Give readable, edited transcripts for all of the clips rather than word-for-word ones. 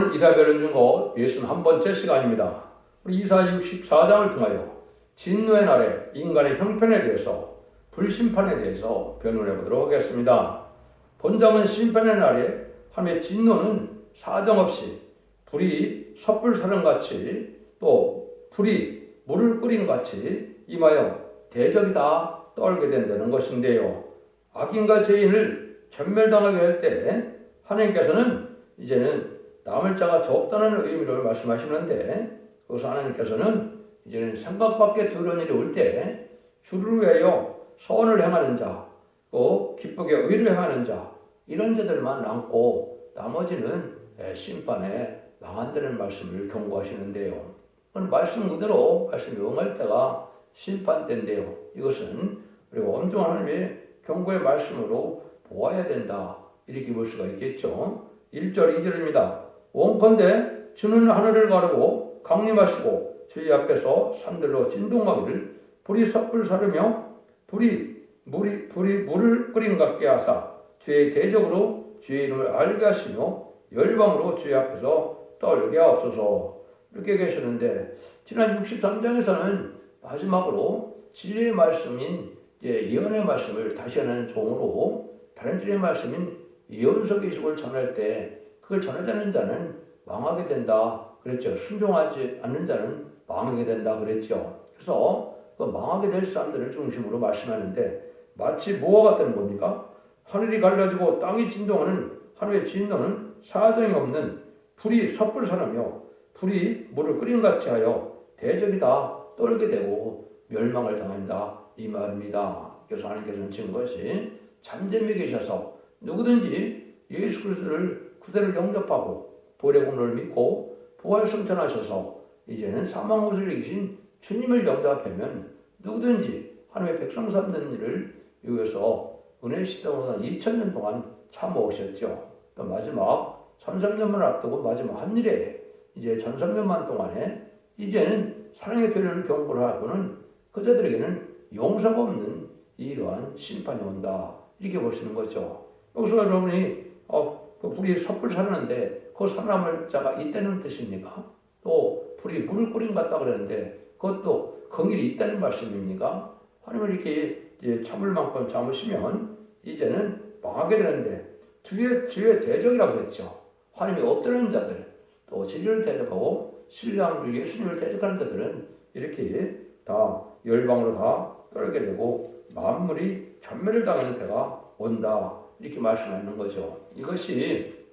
오늘 이사별은 증거 61번째 시간입니다. 우리 이사 64장을 통하여 진노의 날에 인간의 형편에 대해서 불심판에 대해서 변론해 보도록 하겠습니다. 본장은 심판의 날에 하나님의 진노는 사정없이 불이 섣불사름같이 또 불이 물을 끓인 같이 임하여 대적이 다 떨게 된다는 것인데요. 악인과 죄인을 전멸당하게 할 때 하나님께서는 이제는 남을 자가 적다는 의미를 말씀하시는데, 그것을 하나님께서는 이제는 생각밖에 드러운 일이 올 때 주를 위하여 선을 행하는 자, 또 기쁘게 의를 행하는 자, 이런 자들만 남고 나머지는 심판에 망한다는 말씀을 경고하시는데요. 오늘 말씀 그대로 말씀 용할 때가 심판 때인데요. 이것은 우리가 엄중한 하나님의 경고의 말씀으로 보아야 된다, 이렇게 볼 수가 있겠죠. 1절 2절입니다. 원컨대 주는 하늘을 가르고 강림하시고 주의 앞에서 산들로 진동하기를 불이 섣불사르며 불이 물을 끓인 같게 하사 주의 대적으로 주의 이름을 알게 하시며 열방으로 주의 앞에서 떨게 하옵소서. 이렇게 계시는데, 지난 63장에서는 마지막으로 진리의 말씀인 예언의 말씀을 다시 하는 종으로 다른 진리의 말씀인 예언서 기식을 전할 때 그걸 전하자는 자는 망하게 된다 그랬죠. 순종하지 않는 자는 망하게 된다 그랬죠. 그래서 그 망하게 될 사람들을 중심으로 말씀하는데, 마치 뭐와 같다는 겁니까? 하늘이 갈라지고 땅이 진동하는 하늘의 진노는 사정이 없는 불이 섣불사르며 불이 물을 끓인 같이 하여 대적이 다 떨게 되고 멸망을 당한다, 이 말입니다. 그래서 하나님께서는 지은 것이 잠잠히 계셔서 누구든지 예수 그리스도를 그대로 영접하고 보혈의 공로를 믿고 부활 승천하셔서 이제는 사망 옷을 이기신 주님을 영접하면 누구든지 하나님의 백성 삼는 일을 위해서 은혜 시대보다 2000년 동안 참아오셨죠. 또 마지막 1300년만 앞두고 마지막 한 일에 이제 1300년 동안에 이제는 사랑의 표현을 경고를 하고는 그자들에게는 용서가 없는 이러한 심판이 온다, 이렇게 보시는 거죠. 여기서 여러분이 그 불이 섣불사르는데 그 살아남을 자가 있다는 뜻입니까? 또 불이 물을 끓인 것 같다 그랬는데 그것도 긍일이 있다는 말씀입니까? 하나님을 이렇게 이제 참을 만큼 참으시면 이제는 망하게 되는데, 주의 대적이라고 했죠. 하나님이 없다는 자들, 또 진리를 대적하고 신뢰하는 예수님을 대적하는 자들은 이렇게 다 열방으로 다 떨게 되고 만물이 전멸을 당하는 때가 온다, 이렇게 말씀하는 거죠. 이것이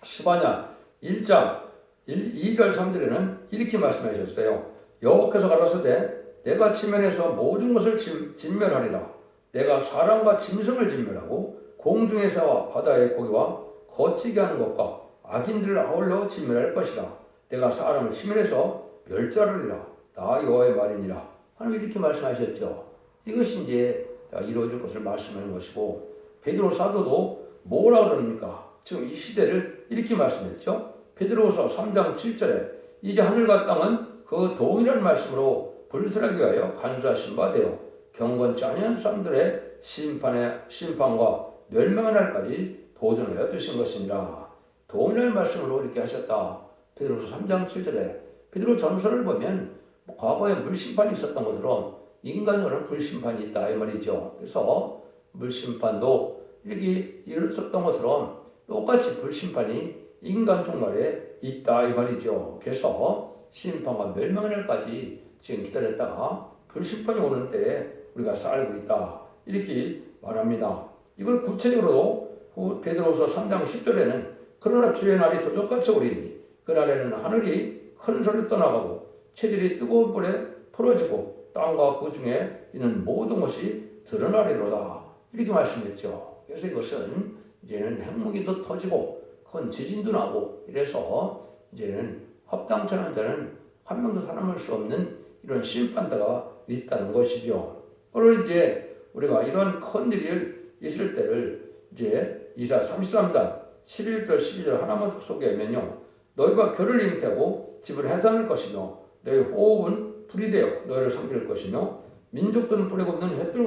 스바냐 1장 2절 3절에는 이렇게 말씀하셨어요. 여호와께서 가라사대 내가 지면에서 모든 것을 진멸하리라. 내가 사람과 짐승을 진멸하고 공중에서와 바다의 고기와 거치게 하는 것과 악인들을 아울러 진멸할 것이라. 내가 사람을 지면에서 멸절하리라. 나 여호와의 말이니라. 하나님 이렇게 말씀하셨죠. 이것이 이제 이루어질 것을 말씀하는 것이고, 베드로 사도도 뭐라 그럽니까? 지금 이 시대를 이렇게 말씀했죠. 베드로후서 3장 7절에 이제 하늘과 땅은 그 동일한 말씀으로 불순하게 위하여 간수하신 바 되어 경건치 아니한 사람들의 심판과 멸망의 날까지 보존하여 두신 것이니라. 동일한 말씀으로 이렇게 하셨다. 베드로후서 3장 7절에 베드로 전서를 보면 과거에 물심판이 있었던 것처럼 인간으로는 불심판이 있다, 이 말이죠. 그래서 물심판도 이렇게 일었었던 것처럼 똑같이 불심판이 인간 종말에 있다, 이 말이죠. 그래서 심판과 멸망의 날까지 지금 기다렸다가 불심판이 오는 때에 우리가 살고 있다, 이렇게 말합니다. 이걸 구체적으로도 베드로후서 3장 10절에는 그러나 주의 날이 도적같이 오리니 그날에는 하늘이 큰 소리로 떠나가고 체질이 뜨거운 불에 풀어지고 땅과 그 중에 있는 모든 것이 드러나리로다, 이렇게 말씀했죠. 그래서 이것은 이제는 핵무기도 터지고 큰 지진도 나고 이래서 이제는 합당치 않은 자는 한 명도 살아남을 수 없는 이런 심판대가 있다는 것이죠. 오늘 이제 우리가 이런 큰 일이 있을 때를 이제 이사 33장 11절 12절 하나만 소개하면요. 너희가 결을 잉태하고 집을 해산할 것이며 너희 호흡은 불이 되어 너희를 삼킬 것이며 민족들은 불에 굽는 횃돌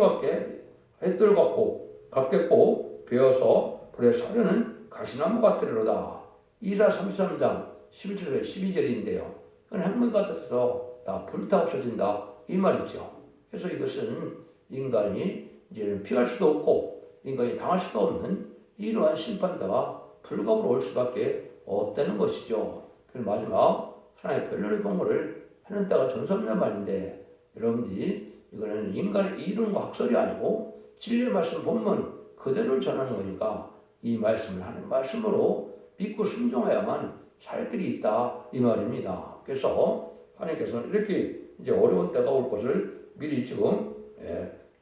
같겠고 베어서 불에 사르는 가시나무 같으리로다. 이사 33장 11절에 12절인데요. 그건 핵물 같아서 다 불타 없어진다 이 말이죠. 그래서 이것은 인간이 이제는 피할 수도 없고 인간이 당할 수도 없는 이러한 심판대가 불가으로 올 수밖에 없다는 것이죠. 그래서 마지막 하나님의 변론의 공로를 하는 때가 전섭년 말인데 여러분들이 이거는 인간의 이론과 학설이 아니고 진리의 말씀 본문 그대로 전하는 거니까 이 말씀을 하는 말씀으로 믿고 순종해야만 살 길이 있다 이 말입니다. 그래서 하나님께서는 이렇게 이제 어려운 때가 올 것을 미리 지금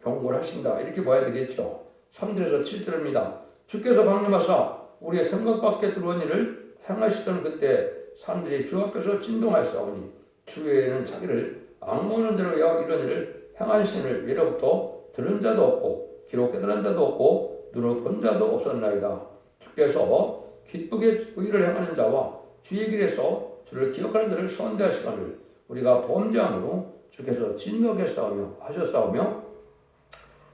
경고를 하신다 이렇게 봐야 되겠죠. 3절에서 7절입니다. 주께서 강림하사 우리의 생각 밖에 들어온 일을 행하시던 그때 사람들이 주 앞에서 진동하였사오니 주에는 자기를 악모하는 대로 이런 일을 행한 신을 예로부터 들은 자도 없고 기록 깨달은 자도 없고 눈으로 본 자도 없었나이다. 주께서 기쁘게 의를 행하는 자와 주의 길에서 주를 기억하는 자를 선대하시거늘 우리가 범죄함으로 주께서 진노하게 하셨사오며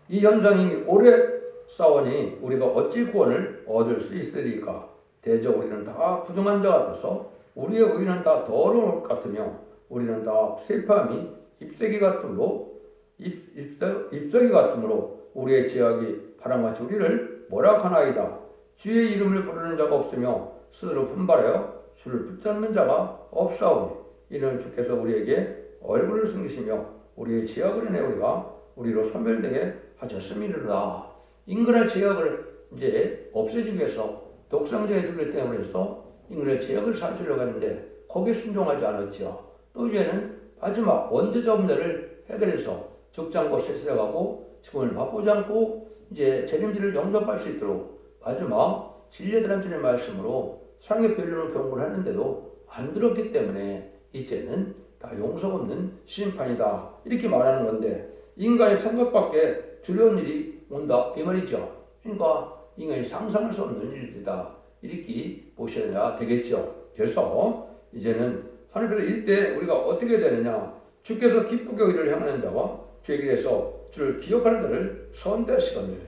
이 현상이 이미 오래 싸우니 우리가 어찌 구원을 얻을 수 있으리까. 대저 우리는 다 부정한 자 같아서 우리의 의는 다 더러운 것 같으며 우리는 다 쇠파함이 잎새기 같으므로 우리의 죄악이 바람같이 우리를 모락하나이다. 주의 이름을 부르는 자가 없으며 스스로 분발하여 주를 붙잡는 자가 없사오니 이는 주께서 우리에게 얼굴을 숨기시며 우리의 죄악을 인해 우리로 소멸되게 하셨음이니라. 인간의 죄악을 이제 없애주기 위해서 독상자의 죽을 때문에 해서 인간의 죄악을 사주려고 하는데 거기에 순종하지 않았죠. 또 이제는 마지막 원죄자 문제를 해결해서 죽장고 세세하고 죽음을 맛보지 않고 이제 재림지를 영접할 수 있도록 마지막 진리의 단전의 말씀으로 사랑의 변론을 경고를 하는데도 안 들었기 때문에 이제는 다 용서 없는 심판이다 이렇게 말하는 건데 인간의 생각밖에 두려운 일이 온다 이 말이죠. 그러니까 인간이 상상할 수 없는 일이다 이렇게 보셔야 되겠죠. 그래서 이제는 하나님께서 이때 우리가 어떻게 되느냐. 주께서 기쁘게 의를 행하는 자와 주의 길에서 주를 기억하는 자를 선대하시거늘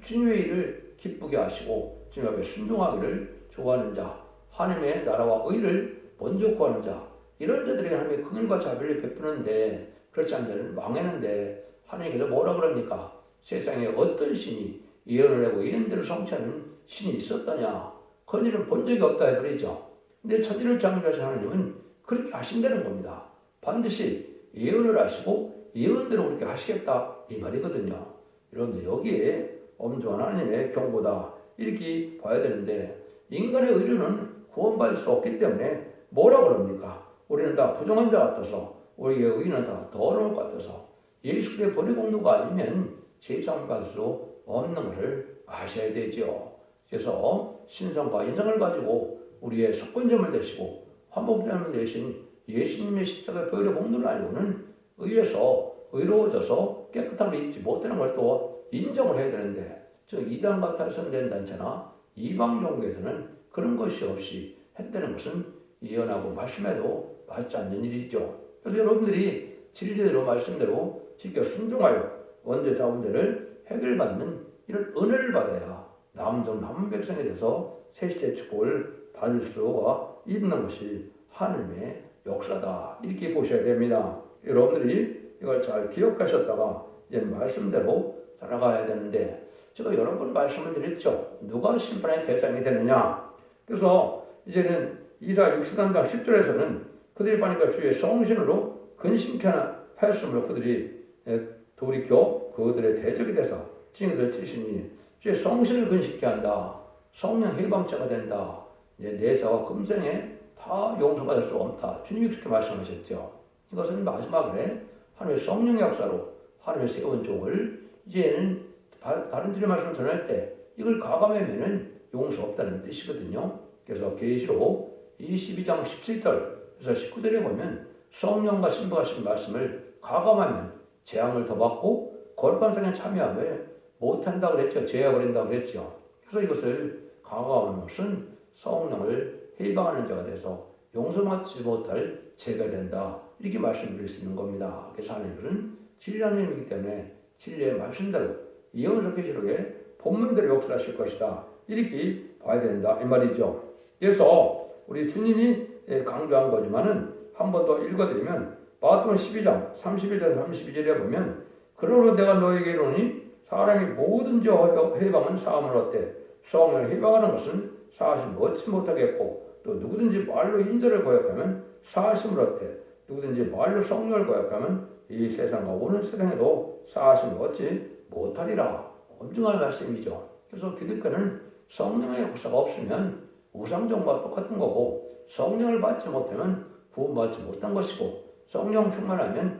주님의 일을 기쁘게 하시고 주님 앞에 순종하기를 좋아하는 자, 하나님의 나라와 의를 먼저 구하는 자, 이런 자들에게 하나님의 긍휼과 자비를 베푸는데 그렇지 않은 자는 망했는데 하나님께서 뭐라 그럽니까? 세상에 어떤 신이 예언을 하고 예언대로 성취하는 신이 있었더냐? 그런 일은 본 적이 없다 해버리죠. 근데 천지를 창조하신 하나님은 그렇게 하신다는 겁니다. 반드시 예언을 하시고 예언대로 그렇게 하시겠다 이 말이거든요. 여러분들 여기에 엄중한 하나님의 경고다 이렇게 봐야 되는데 인간의 의료는 구원받을 수 없기 때문에 뭐라 그럽니까? 우리는 다 부정한 자 같아서 우리의 의는 다 더러운 것 같아서 예수 그리스도의 번의 공로가 아니면 세상 받을 수 없는 것을 아셔야 되죠. 그래서 신성과 인성을 가지고 우리의 속건점을 되시고 환복점을 되신 예수님의 십자가의 보혈의 공로를 아니고는 의에서 의로워져서 깨끗함을 입지 못하는 걸 또 인정을 해야 되는데 즉 이단과 탈선된 단체나 이방 종교에서는 그런 것이 없이 했다는 것은 예언하고 말씀해도 맞지 않는 일이죠. 그래서 여러분들이 진리대로 말씀대로 지켜 순종하여 원죄 자원들을 해결받는 이런 은혜를 받아야 남은 백성에 대해서 세시대 축복을 받을 수가 있는 것이 하나님의 역사다 이렇게 보셔야 됩니다. 여러분들이 이걸 잘 기억하셨다가 이제 말씀대로 살아가야 되는데 제가 여러 번 말씀을 드렸죠. 누가 심판의 대상이 되느냐. 그래서 이제는 이사 63장 10절에서는 그들이 보니까 주의 성신으로 근심케 하였으므로 그들이 돌이켜 그들의 대적이 돼서 징후들 치시니 주의 성신을 근심케 한다. 성령 해방자가 된다. 내사와 금생에 다 용서받을 수 없다. 주님이 그렇게 말씀하셨죠. 이것은 마지막에 하나님의 성령의 역사로 하나님의 세운 종을 이제는 다른 들의 말씀을 전할 때 이걸 가감하면은 용서 없다는 뜻이거든요. 그래서 계시록 22장 17절에서 19절에 보면 성령과 신부하신 말씀을 가감하면 재앙을 더 받고 거룩한 참여하면 못한다고 그랬죠. 죄해버린다고 그랬죠. 그래서 이것을 가감하는 것은 성령을 해방하는 자가 돼서 용서받지 못할 죄가 된다. 이렇게 말씀드릴 수 있는 겁니다. 그래서 하나님은 진리의 하나님이기 때문에 진리의 말씀대로 예언서 계시록에 본문대로 역사하실 것이다. 이렇게 봐야 된다. 이 말이죠. 그래서 우리 주님이 강조한 거지만은 한 번 더 읽어드리면 마태복음 12장 31절 32절에 보면 그러므로 내가 너에게 이르노니 사람이 뭐든지 해방은 사함을 얻되 성령을 해방하는 것은 사하심을 얻지 못하겠고 또 누구든지 말로 인자를 고약하면 사하심을 얻되 누구든지 말로 성령을 고약하면 이 세상과 오는 세상에도 사하심을 얻지 못하리라. 엄중한 말씀이죠. 그래서 기독교는 성령의 역사가 없으면 우상종과 똑같은 거고 성령을 받지 못하면 구원받지 못한 것이고 성령 충만하면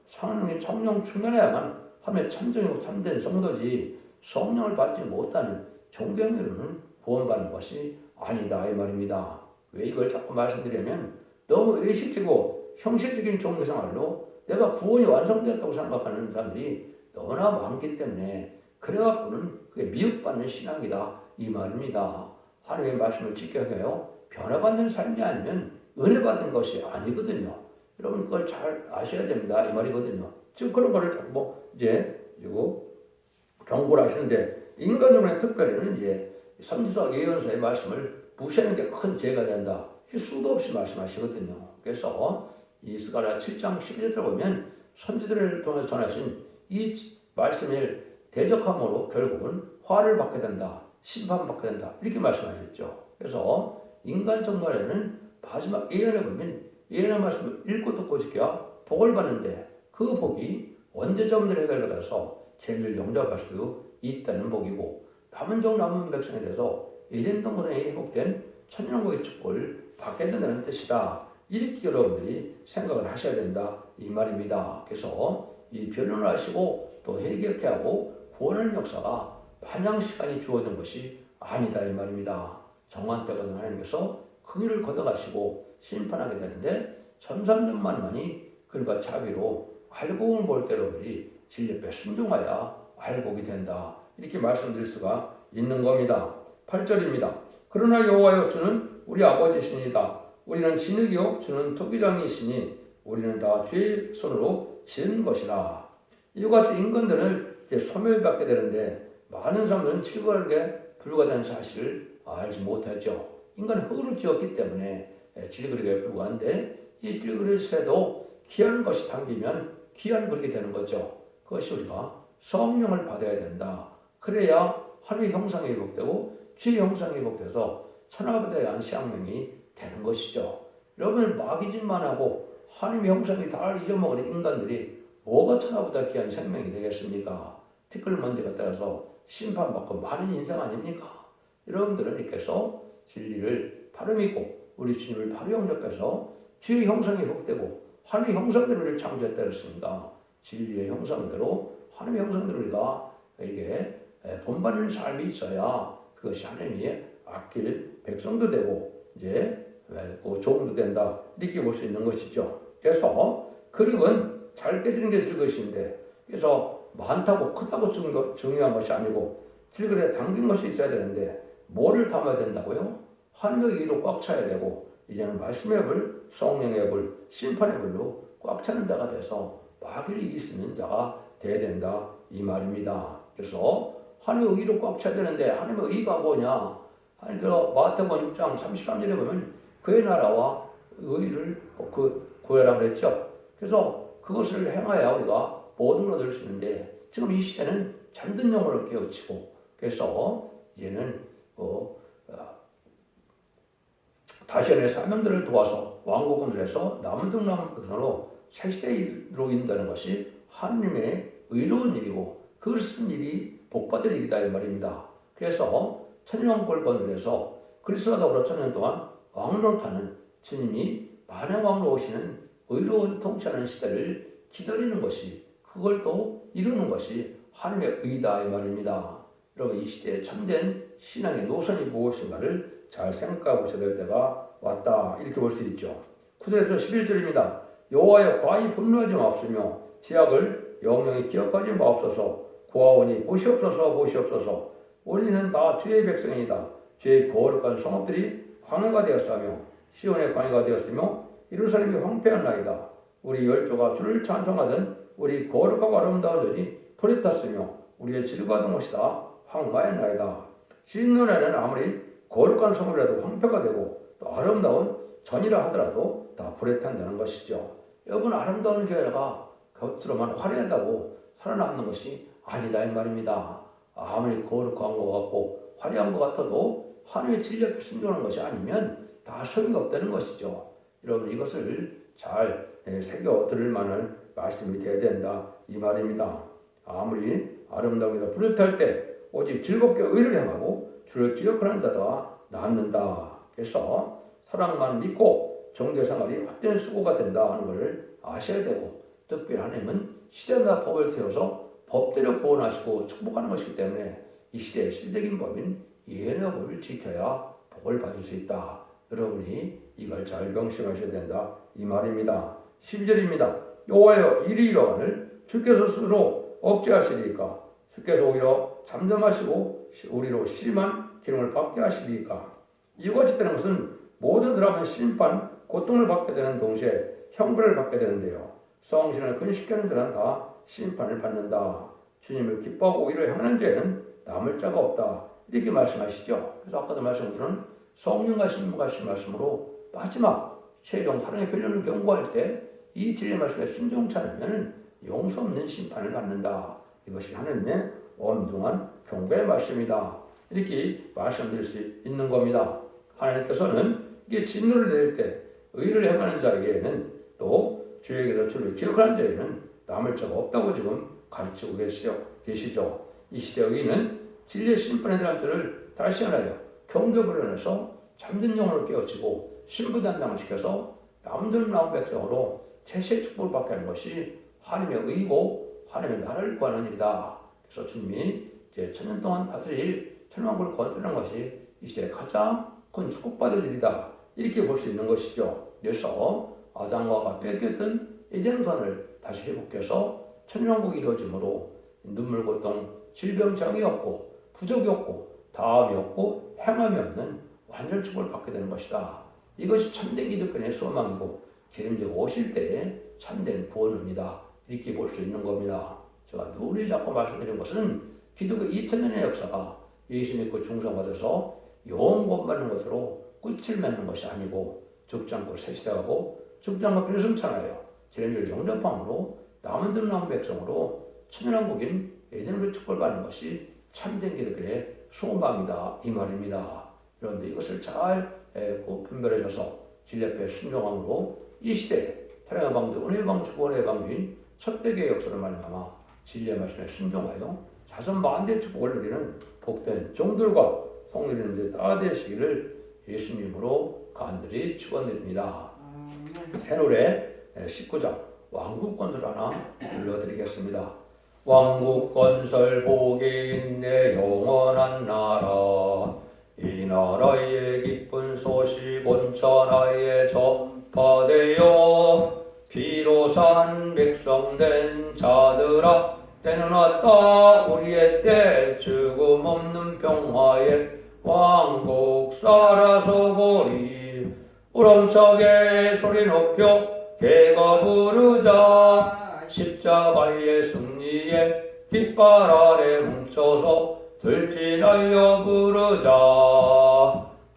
성령 충만해야만 하나님의 참정이고 참된 성도지 성령을 받지 못하는 종교미로는 구원받는 것이 아니다 이 말입니다. 왜 이걸 자꾸 말씀드리냐면 너무 의식적이고 형식적인 종교생활로 내가 구원이 완성되었다고 생각하는 사람들이 너무나 많기 때문에 그래갖고는 그게 미혹받는 신앙이다 이 말입니다. 하나님의 말씀을 지켜야 해요. 변화받는 삶이 아니면 은혜받은 것이 아니거든요. 여러분 그걸 잘 아셔야 됩니다 이 말이거든요. 지금 그런 거를 자꾸 이거 경고를 하시는데 인간적으로 특별히는 선지서 예언서의 말씀을 무시하는 게 큰 죄가 된다. 수도 없이 말씀하시거든요. 그래서 이 스가랴 7장 11절에 보면 선지들을 통해서 전하신 이 말씀을 대적함으로 결국은 화를 받게 된다. 심판받게 된다. 이렇게 말씀하셨죠. 그래서 인간 정말에는 마지막 예언에 보면 예언의 말씀을 읽고 듣고 지켜야 복을 받는데 그 복이 원죄자분들의 해결을 받아서 죄를 용접할 수 있다는 복이고 남은 백성에 대해서 에덴 동산에 회복된 천년왕국의 축복을 받게 된다는 뜻이다. 이렇게 여러분들이 생각을 하셔야 된다 이 말입니다. 그래서 이 변론을 하시고 또 회개케 하고 구원하는 역사가 마냥 시간이 주어진 것이 아니다 이 말입니다. 정한 때가 하나님께서 그 일을 걷어가시고 심판하게 되는데 천삼년만이 그러니까 자비로 알곡을 볼 때 여러분이 진리 옆에 순종하여 알곡이 된다. 이렇게 말씀드릴 수가 있는 겁니다. 8절입니다. 그러나 여호와여 주는 우리 아버지시니이다. 우리는 진흙이요 주는 토기장이시니 우리는 다 주의 손으로 지은 것이라. 이와 같이 인간들을 소멸받게 되는데 많은 사람들은 질거리에 불과하다는 사실을 알지 못하죠. 인간은 흙으로 지었기 때문에 질그릇에 불과한데 이 질그릇에도 귀한 것이 담기면 귀한 그릇이 되는 거죠. 그것이 우리가 성령을 받아야 된다. 그래야 하나님의 형상이 회복되고 주의 형상이 회복돼서 천하보다에 대한 생명이 되는 것이죠. 여러분 마귀짓만 하고 하나님의 형상이 다 잊어먹은 인간들이 뭐가 천하보다 귀한 생명이 되겠습니까? 티끌먼지 갖다서 심판받고 많은 인생 아닙니까? 여러분들은 이렇게서 진리를 바로 믿고 우리 주님을 바로 영접해서 주의 형상이 회복되고 하나님의 형상대로 우리를 창조했다 그랬습니다. 진리의 형상대로 하나님의 형상대로 우리가 이게 본받는 삶이 있어야 그것이 하나님이 아낄 백성도 되고 종도 된다 이렇게 볼 수 있는 것이죠. 그래서 그릇은 잘 깨지는 게 질것인데 그래서 많다고 크다고 중요한 것이 아니고 질그릇에 담긴 것이 있어야 되는데 뭐를 담아야 된다고요? 하나님의 의로 꽉 차야 되고 이제는 말씀의 불, 성령의 불, 심판의 불로 꽉 차는 자가 돼서 마귀를 이길 수 있는 자가 돼야 된다 이 말입니다. 그래서 하나님의 의로 꽉 차야 되는데 하나님의 의가 뭐냐? 그래서 마태복음 6장 33절에 보면 그의 나라와 의를 구해라 그랬죠. 그래서 그것을 행하여 우리가 모든 걸 얻을 수 있는데 지금 이 시대는 잠든 영혼을 깨우치고 그래서 이제는 다시안의 사명들을 도와서 왕국을 해서 남은 백성으로 새 시대로 인다는 것이 하나님의 의로운 일이고 그것은 일이 복받을 일이다 이 말입니다. 그래서 천년왕국을 건설해서 그리스도와 더불어 천년 동안 왕노릇하는 주님이 만왕왕으로 오시는 의로운 통치하는 시대를 기다리는 것이 그걸 또 이루는 것이 하나님의 의다 이 말입니다. 여러분 이 시대에 참된 신앙의 노선이 무엇인가를 잘 생각해 보셔야 될 때가 왔다 이렇게 볼 수 있죠. 9절에서 11절입니다. 여호와여 과히 분노하지 마옵소며 죄악을 영영히 기억하지 마옵소서. 구하오니 보시옵소서. 우리는 다 주의 백성이다. 주의 거룩한 성읍들이 광야가 되었으며 시온의 광야가 되었으며 예루살렘이 황폐한나이다. 우리 열조가 주를 찬송하던 우리 거룩하고 아름다운 전이 불에 탔으며 우리의 질과던 것이 다 황마했나이다. 시온에는 아무리 거룩한 성읍이라도 황폐가 되고 또 아름다운 전이라 하더라도 다 불에 탄다는 것이죠. 여러분, 아름다운 교회가 겉으로만 화려하다고 살아남는 것이 아니다 이 말입니다. 아무리 거룩한 것 같고 화려한 것 같아도 하나님의 진리 앞에 순종하는 것이 아니면 다 소용이 없다는 것이죠. 여러분, 이것을 잘 새겨 들을 만한 말씀이 되어야 된다 이 말입니다. 아무리 아름다움이다 불을 탈 때 오직 즐겁게 의를 행하고 주를 기억하는 자가 낫는다. 그래서 사랑만 믿고 정죄생활이 헛된 수고가 된다 하는 것을 아셔야 되고, 특별히 하나님은 시대마다 법을 태워서 법대로 구원하시고 축복하는 것이기 때문에 이 시대의 실적인 법인 예언을 지켜야 복을 받을 수 있다. 여러분이 이걸 잘 명심하셔야 된다 이 말입니다. 12절입니다. 여호와여 이리 이러거늘 주께서 스스로 억제하시리까? 주께서 오히려 잠잠하시고 우리로 심한 기름을 받게 하시리까? 이같이 되는 것은 모든 사람은 심판, 고통을 받게 되는 동시에 형벌을 받게 되는데요. 성신을 근식하는 자는 다 심판을 받는다. 주님을 기뻐하고 오히려 향하는 죄는 남을 자가 없다. 이렇게 말씀하시죠. 그래서 아까도 말씀드린 성령과 신부가신 말씀으로 마지막 최종 사랑의 변론을 경고할 때 이 진리 말씀에 순종치 않으면 용서 없는 심판을 받는다. 이것이 하나님의 엄중한 경고의 말씀이다. 이렇게 말씀드릴 수 있는 겁니다. 하나님께서는 이게 진노를 내릴 때 의를 행하는 자에게는 또 주에게서 주를 기억하는 자에게는 남을 자가 없다고 지금 가르치고 계시죠. 이 시대의 의는 진리의 심판에 대한 죄를 다시 하나요 경계불변해서 잠든 영혼을 깨우치고 신부단장을 시켜서 남들 나온 백성으로 세세 축복을 받게 하는 것이 하나님의 의고 하나님의 나라를 구하는 일이다. 그래서 주님이 이제 천년 동안 다스릴 천왕국을 건설하는 것이 이 시대의 가장 큰 축복받을 일이다. 이렇게 볼 수 있는 것이죠. 그래서 아담과 하와가 뺏겼던 에덴산을 다시 회복해서 천년왕국이 이루어짐으로 눈물, 고통, 질병장이 없고 부족이 없고 다함이 없고 행함이 없는 완전 축복을 받게 되는 것이다. 이것이 참된 기독교의 소망이고 주님께서 오실 때에 참된 구원입니다. 이렇게 볼 수 있는 겁니다. 제가 누누이 자꾸 말씀드린 것은 기독교 2000년의 역사가 예수 믿고 중성받아서 영원 구원받는 것으로 끝을 맺는 것이 아니고 죽지 않고 새시대하고 죽지 않고 비로승천하여 지난주를 영접함으로 남은 점 남은 백성으로 천연왕국인 에덴으로 축복받는 것이 참된 기독교의 소망이다 이 말입니다. 그런데 이것을 잘 분별해줘서 진리 앞에 순종함으로 이 시대에 사랑의 방주, 은혜의 방주, 구원의 방주인 첫대교의 역사를 말미암아 진리의 말씀에 순종하여 자선 만대의 축복을 누리는 복된 종들과 성도님들 다 되시기를 예수님으로 간절히 축원드립니다. 새 노래 19장 왕국 건설 하나 불러드리겠습니다. 왕국 건설 복이 있네 영원한 나라 이 나라의 기쁜 소식 온 천하에 전파되어 피로 산 백성 된 자들아 때는 왔다 우리의 때 죽음 없는 평화에 왕국 살아서 보리 우렁차게 소리 높여 개가 부르자 십자가의 승리에 깃발 아래 뭉쳐서 들진하여 부르자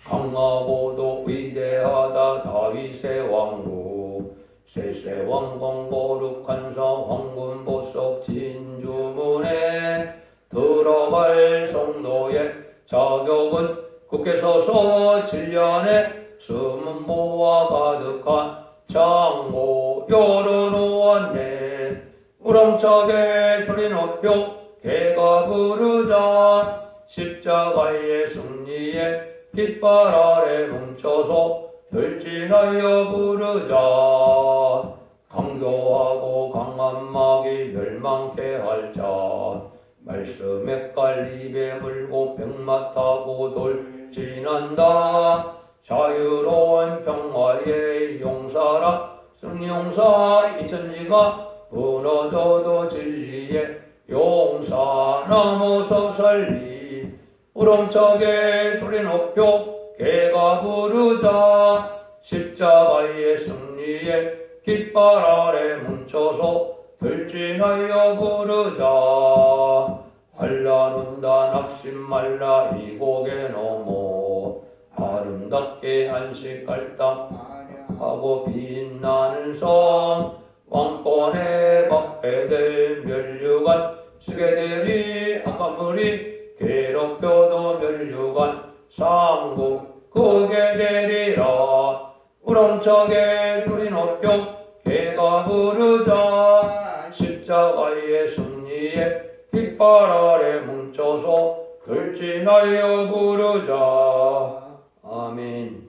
강하고도 위대하다 다윗의 왕국 셋세 왕공 거룩한 성 황금 보석 진주문에 들어갈 성도의 자격은 굳게 서서 진련에 숨은 모아 가득한 창고 열어놓았네 우렁차게 소리 높여 개가 부르자 십자가의 승리에 깃발 아래 뭉쳐서 들진하여 부르자 강교하고 강한 마귀 멸망케 할 자 말씀에 깔립에 물고 백마 타고 돌진한다 자유로운 평화의 용사라 승용사 이 천지가 무너져도 진리의 용사 나머서 살리 우렁차게 소리 높여 개가 부르자 십자가의 승리에 깃발 아래 뭉쳐서 들진하여 부르자 한란운다 낙심 말라 이 고개 넘어 아름답게 안식할 땅 하고 빛나는 성 왕권의 박해들 멸류관 쓰게 되리 악한 무리 괴롭혀도 멸류관 상국 크게 되리라 우렁차게 소리 높여 개가 부르자 십자가의 승리에 깃발 아래 뭉쳐서 돌진하여 부르자 아멘.